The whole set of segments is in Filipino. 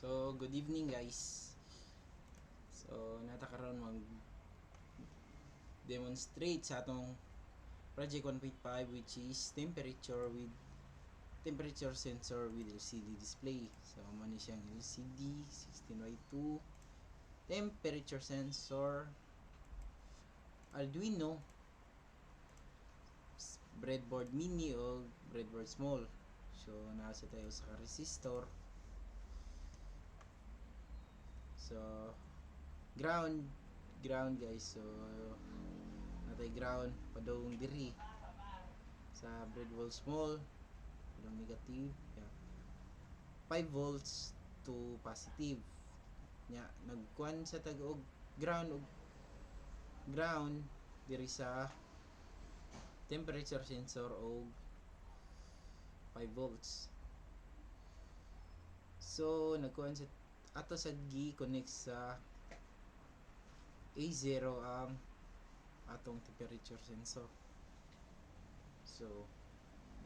So, good evening guys. So, natakaroon mag-demonstrate sa atong project 1.5 which is temperature sensor with LCD display. So, mani siyang LCD 16x2 temperature sensor Arduino breadboard mini o breadboard small. So, nasa tayo sa resistor. So, ground guys. So, natay ground padong diri sa breadboard small, padong negative, yeah. 5 volts to positive. Nya nagkuan sa tag-og ground diri sa temperature sensor og 5 volts. So, nagkuan sa ato sa gi-connect sa A0 ang atong temperature sensor. So,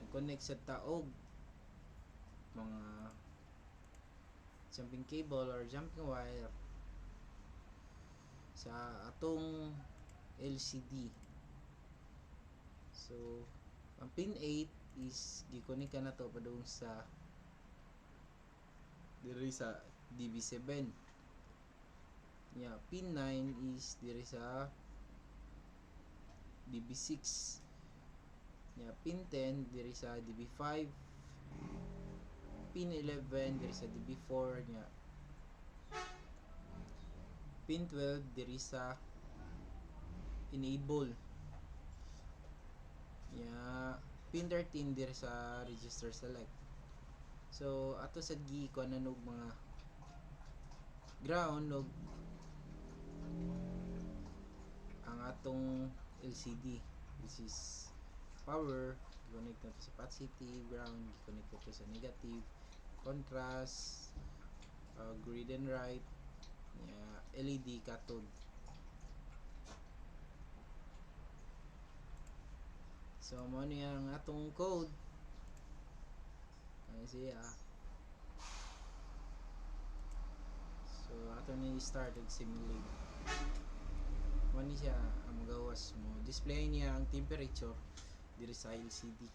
nag-connect sa taog mga jumping cable or jumping wire sa atong LCD. So, ang pin 8 is gi-connect na to padung sa diri sa DB7. Yeah, pin 9 is diri sa DB6. Yeah, pin 10 diri sa DB5. Pin 11 diri sa DB4 nya. Pin 12 diri sa enable. Yeah, pin 13 diri sa register select. So, ato sa gi ko nanog mga ground og ang atong LCD which is power, connect na to sa positive, ground connect na to sa negative, contrast, grid and right, LED cathode. So, mo ni ang atong code. Kaya siya. So, ato ni start og simulate. Mo ni siya ang magawas mo. Display niya ang temperature diri sa LCD.